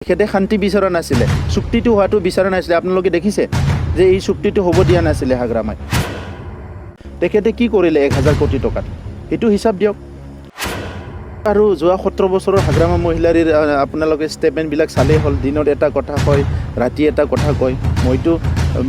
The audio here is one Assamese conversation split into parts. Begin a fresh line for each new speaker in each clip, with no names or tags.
তেখেতে শান্তি বিচৰা নাছিলে, চুক্তিটো হোৱাটো বিচৰা নাছিলে। আপোনালোকে দেখিছে যে এই চুক্তিটো হ'ব দিয়া নাছিলে হাগ্ৰামাই। তেখেতে কি কৰিলে 1000 কোটি টকাত, সেইটো হিচাপ দিয়ক। আৰু যোৱা 17 বছৰৰ হাগ্ৰামা মহিলাৰ আপোনালোকে ষ্টেটমেণ্টবিলাক চালেই হ'ল। দিনত এটা কথা কয়, ৰাতি এটা কথা কয়। মইতো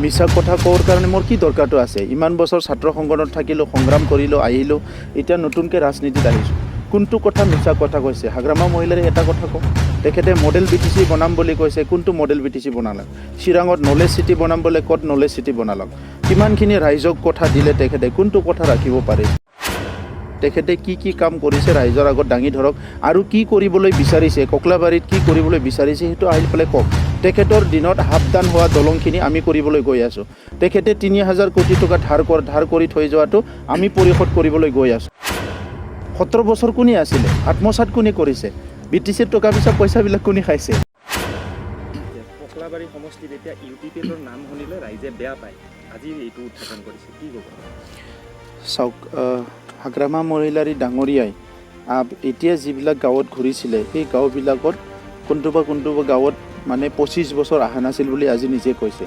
মিছা কথা কোৱাৰ কাৰণে মোৰ কি দৰকাৰটো আছে? ইমান বছৰ ছাত্ৰ সংগঠনত থাকিলোঁ, সংগ্ৰাম কৰিলোঁ, আহিলোঁ, এতিয়া নতুনকৈ ৰাজনীতিত আহিছোঁ। কোনটো কথা মিছা কথা কৈছে? হাগ্ৰামা মহিলাৰে এটা কথা কওঁ, তেখেতে মডেল BTC বনাম বুলি কৈছে, কোনটো মডেল BTC বনালে? চিৰাঙত নলেজ চিটি বনাম বোলে, ক'ত নলেজ চিটি বনালক? কিমানখিনি ৰাইজক কথা দিলে তেখেতে, কোনটো কথা ৰাখিব পাৰে? তেখেতে কি কি কাম কৰিছে ৰাইজৰ আগত দাঙি ধৰক, আৰু কি কৰিবলৈ বিচাৰিছে, ককলাবাৰীত কি কৰিবলৈ বিচাৰিছে সেইটো আহি পেলাই কওক। তেখেতৰ দিনত সাৱধান হোৱা দলংখিনি আমি কৰিবলৈ গৈ আছোঁ। তেখেতে 3000 কোটি টকা ধাৰ কৰি থৈ যোৱাটো আমি পৰিশোধ কৰিবলৈ গৈ আছোঁ। 17 বছৰ কোনে আছিলে? আত্মসাৎ কোনে কৰিছে? BTCৰ টকা পইচাবিলাক কোনে খাইছে?
ককলাবাৰী সমষ্টিত এতিয়া UPPLৰ নাম শুনিলে ৰাইজে বেয়া পায়, আজি এইটো উত্থাপন কৰিছে, কি ক'ব?
চাওক, হাগ্ৰামা মহিলাৰী ডাঙৰীয়াই এতিয়া যিবিলাক গাঁৱত ঘূৰিছিলে, সেই গাঁওবিলাকত কোনটোবা গাঁৱত মানে 25 বছৰ অহা নাছিল বুলি আজি নিজে কৈছে।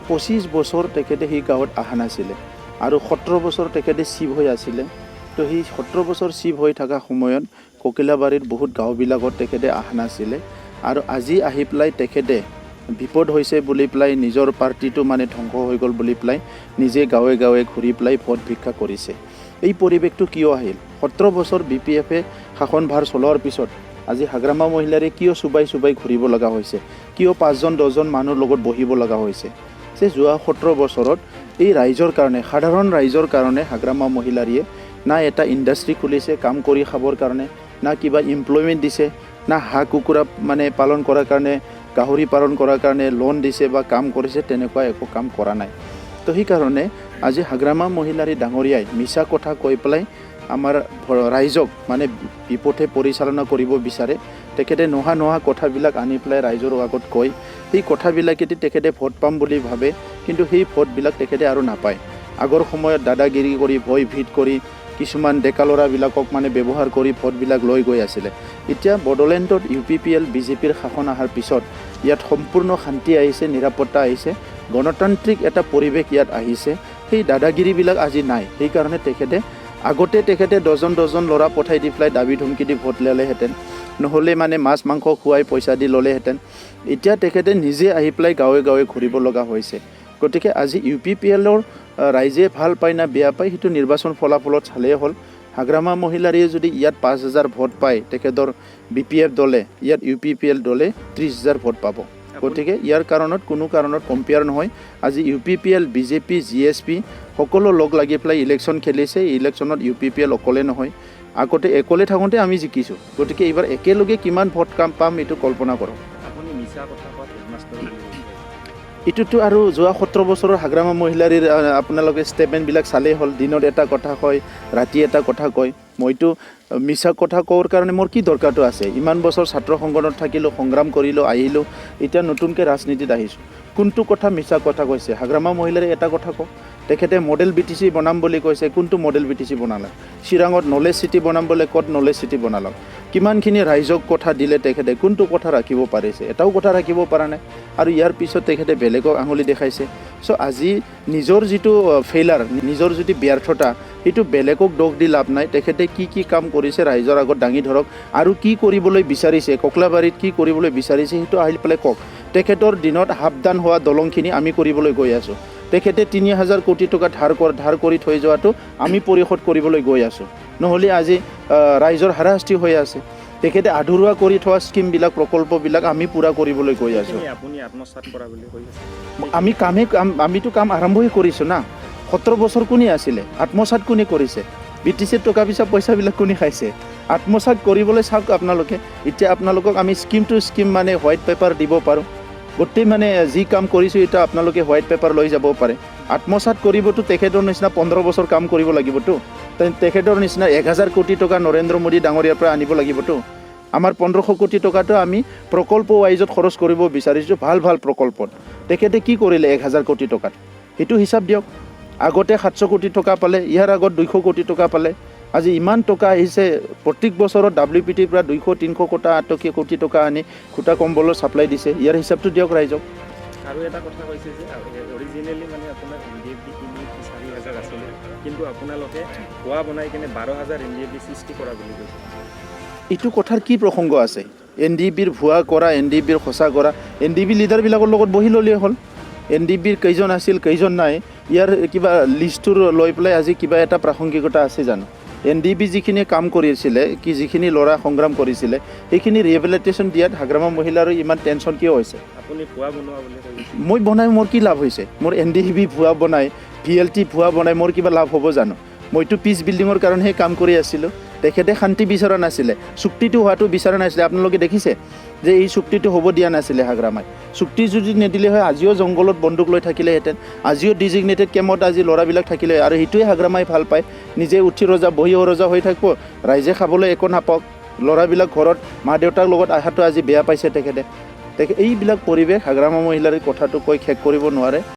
25 বছৰ তেখেতে সেই গাঁৱত অহা নাছিলে, আৰু 17 বছৰ তেখেতে চিফ হৈ আছিলে। তো সেই 17 বছৰ চিফ হৈ থকা সময়ত ককিলাবাৰীৰ বহুত গাঁওবিলাকত তেখেতে অহা নাছিলে, আৰু আজি আহি পেলাই তেখেতে বিপদ হৈছে বুলি পেলাই নিজৰ পাৰ্টিটো মানে ধ্বংস হৈ গ'ল বুলি পেলাই নিজে গাঁৱে গাঁৱে ঘূৰি পেলাই ভোট ভিক্ষা কৰিছে। এই পৰিৱেশটো কিয় আহিল? 17 বছৰ BPFে শাসনভাৰ চলোৱাৰ পিছত আজি হাগ্ৰামা মহিলাৰে কিয় চুবাই ঘূৰিব লগা হৈছে? কিয় 5জন-10জন মানুহৰ লগত বহিব লগা হৈছে? যে যোৱা 17 বছৰত এই ৰাইজৰ কাৰণে, সাধাৰণ ৰাইজৰ কাৰণে হাগ্ৰামা মহিলাৰীয়ে না এটা ইণ্ডাষ্ট্ৰি খুলিছে কাম কৰি খাবৰ কাৰণে, না কিবা এমপ্লয়মেণ্ট দিছে, না হাঁহ কুকুৰা মানে পালন কৰাৰ কাৰণে, গাহৰি পালন কৰাৰ কাৰণে লোন দিছে বা কাম কৰিছে, তেনেকুৱা একো কাম কৰা নাই। তো সেইকাৰণে আজি হাগ্ৰামা মহিলাৰী ডাঙৰীয়াই মিছা কথা কৈ পেলাই আমাৰ ৰাইজক মানে বিপথে পৰিচালনা কৰিব বিচাৰে। তেখেতে নোহোৱা কথাবিলাক আনি পেলাই ৰাইজৰ আগত কয়, সেই কথাবিলাকেদি তেখেতে ভোট পাম বুলি ভাবে, কিন্তু সেই ভোটবিলাক তেখেতে আৰু নাপায়। আগৰ সময়ত দাদাগিৰি কৰি, ভয় ভিত কৰি, কিছুমান ডেকা ল'ৰাবিলাকক মানে ব্যৱহাৰ কৰি ভোটবিলাক লৈ গৈ আছিলে। এতিয়া বড়োলেণ্ডত UPPL BJPৰ শাসন অহাৰ পিছত ইয়াত সম্পূৰ্ণ শান্তি আহিছে, নিৰাপত্তা আহিছে, গণতান্ত্ৰিক এটা পৰিৱেশ ইয়াত আহিছে। সেই দাদাগিৰিবিলাক আজি নাই। সেইকাৰণে আগতে তেখেতে 10জন ল'ৰা পঠাই দি পেলাই দাবী ধমকি দি ভোট ল'লেহেঁতেন, নহ'লে মানে মাছ মাংস খুৱাই পইচা দি ল'লেহেঁতেন। এতিয়া তেখেতে নিজে আহি পেলাই গাঁৱে গাঁৱে ঘূৰিব লগা হৈছে। গতিকে আজি UPPLৰ ৰাইজে ভাল পায় না বেয়া পায়, সেইটো নিৰ্বাচন ফলাফলত চালেই হ'ল। হাগ্ৰামা মহিলাৰীয়ে যদি ইয়াত 5000 ভোট পায়, তেখেতৰ BPF দলে, ইয়াত UPPL দলে 30000 ভোট পাব। গতিকে ইয়াৰ কোনো কাৰণত কম্পেয়াৰ নহয়। আজি UPPL, BJP, GSP সকলো লগ লাগি পেলাই ইলেকশ্যন খেলিছে। এই ইলেকশ্যনত UPPL অকলে নহয়, আগতে অকলে থাকোঁতে আমি জিকিছোঁ। গতিকে এইবাৰ একেলগে কিমান ভোট পাম এইটো কল্পনা কৰক।
আপুনি মিছা কথা কোৱাত হেডমাষ্টাৰ
এইটোতো আৰু যোৱা 17 বছৰৰ হাগ্ৰামা মহিলাৰীৰ আপোনালোকে ষ্টেটমেণ্টবিলাক চালেই হ'ল। দিনত এটা কথা কয়, ৰাতি এটা কথা কয়। মইতো মিছা কথা কোৱাৰ কাৰণে মোৰ কি দৰকাৰটো আছে? ইমান বছৰ ছাত্ৰ সংগঠনত থাকিলোঁ, সংগ্ৰাম কৰিলোঁ, আহিলোঁ, এতিয়া নতুনকৈ ৰাজনীতিত আহিছোঁ। কোনটো কথা মিছা কথা কৈছে? হাগ্ৰামা মহিলাৰে এটা কথা কওঁ, তেখেতে মডেল BTC বনাম বুলি কৈছে, কোনটো মডেল BTC বনালে? চিৰাঙত নলেজ চিটি বনাম বোলে, ক'ত নলেজ চিটি বনালক? কিমানখিনি ৰাইজক কথা দিলে তেখেতে, কোনটো কথা ৰাখিব পাৰিছে? এটাও কথা ৰাখিব পৰা নাই, আৰু ইয়াৰ পিছত তেখেতে বেলেগক আঙুলি দেখাইছে। চ' আজি নিজৰ যিটো ফেইলাৰ, নিজৰ যিটো ব্যৰ্থতা, সেইটো বেলেগক দোষ দি লাভ নাই। তেখেতে কি কি কাম কৰিছে ৰাইজৰ আগত দাঙি ধৰক, আৰু কি কৰিবলৈ বিচাৰিছে, ককলাবাৰীত কি কৰিবলৈ বিচাৰিছে সেইটো আহি পেলাই কওক। তেখেতৰ দিনত সাৱধান হোৱা দলংখিনি আমি কৰিবলৈ গৈ আছোঁ। তেখেতে 3000 কোটি টকা ধাৰ কৰি থৈ যোৱাটো আমি পৰিশোধ কৰিবলৈ গৈ আছোঁ। নহ'লে আজি ৰাইজৰ হাৰাশাস্তি হৈ আছে। তেখেতে আধৰুৱা কৰি থোৱা স্কিমবিলাক, প্ৰকল্পবিলাক আমি পূৰা কৰিবলৈ গৈ আছোঁ।
আপুনি আত্মসাৎ কৰা বুলি কৈ আছে।
আমিতো কাম আৰম্ভই কৰিছোঁ না। 17 বছৰ কোনে আছিলে? আত্মসাৎ কোনে কৰিছে? BTCৰ টকা পইচাবিলাক কোনে খাইছে? আত্মসাৎ কৰিবলৈ চাওক আপোনালোকে। এতিয়া আপোনালোকক আমি স্কিম টু স্কিম মানে হোৱাইট পেপাৰ দিব পাৰোঁ। গোটেই মানে যি কাম কৰিছোঁ এটা আপোনালোকে হোৱাইট পেপাৰ লৈ যাব পাৰে। আত্মসাৎ কৰিবতো তেখেতৰ নিচিনা 15 বছৰ কাম কৰিব লাগিবতো। তেখেতৰ নিচিনা 1000 কোটি টকা নৰেন্দ্ৰ মোদী ডাঙৰীয়াৰ পৰা আনিব লাগিবতো। আমাৰ 1500 কোটি টকাটো আমি প্ৰকল্প ৱাইজত খৰচ কৰিব বিচাৰিছোঁ, ভাল প্ৰকল্পত। তেখেতে কি কৰিলে 1000 কোটি টকাত, সেইটো হিচাপ দিয়ক। আগতে 700 কোটি টকা পালে, ইয়াৰ আগত 200 কোটি টকা পালে। আজি ইমান টকা আহিছে প্ৰত্যেক বছৰত WPTৰ পৰা 200-300 কোটি টকা আনি খুটা কম্বলৰ ছাপ্লাই দিছে ইয়াৰ হিচাপটো দিয়ক ৰাইজক
আৰু এটা কথা কৈছে যে অৰিজিনেলি মানে আপোনাৰ NDFB কিনি 4,000 আছিলে কিন্তু আপোনালোকে কোৱা বনাই কিনে 12,000 NDFB সৃষ্টি কৰা বুলি কৈছে
এইটো কথাৰ কি প্ৰসংগ আছে NDBৰ ভুৱা কৰা NDBৰ সঁচা কৰা NDB লিডাৰবিলাকৰ লগত বহি ল'লেই হ'ল NDBৰ কেইজন আছিল কেইজন নাই ইয়াৰ কিবা লিষ্টটো লৈ পেলাই আজি কিবা এটা প্ৰাসংগিকতা আছে জানো NDB যিখিনি কাম কৰিছিলে কি যিখিনি ল'ৰা সংগ্ৰাম কৰিছিলে সেইখিনি ৰিহেবিলিটেশ্যন দিয়াত হাগ্ৰামা মহিলাৰ ইমান টেনশ্যন কিয় হৈছে
আপুনি ভুৱা বনোৱা বুলি কৈছে
মই বনাই মোৰ কি লাভ হৈছে মোৰ NDB ভুৱা বনাই VLT ভুৱা বনাই মোৰ কিবা লাভ হ'ব জানো মইতো পিচ বিল্ডিঙৰ কাৰণেহে কাম কৰি আছিলোঁ তেখেতে শান্তি বিচৰা নাছিলে চুক্তিটো হোৱাটো বিচৰা নাছিলে আপোনালোকে দেখিছে যে এই চুক্তিটো হ'ব দিয়া নাছিলে হাগ্ৰামাই চুক্তি যদি নিদিলে হয় আজিও জংঘলত বন্দুক লৈ থাকিলেহেঁতেন আজিও ডিজিগনেটেড কেম্পত আজি ল'ৰাবিলাক থাকিলে আৰু সেইটোৱে হাগ্ৰামাই ভাল পায় নিজে উঠি ৰজা বহি ৰজা হৈ থাকিব ৰাইজে খাবলৈ একো নাপাওক ল'ৰাবিলাক ঘৰত মা দেউতাৰ লগত অহাটো আজি বেয়া পাইছে তেখেতে এইবিলাক পৰিৱেশ হাগ্ৰামা মহিলাৰ কথাটো কৈ শেষ কৰিব নোৱাৰে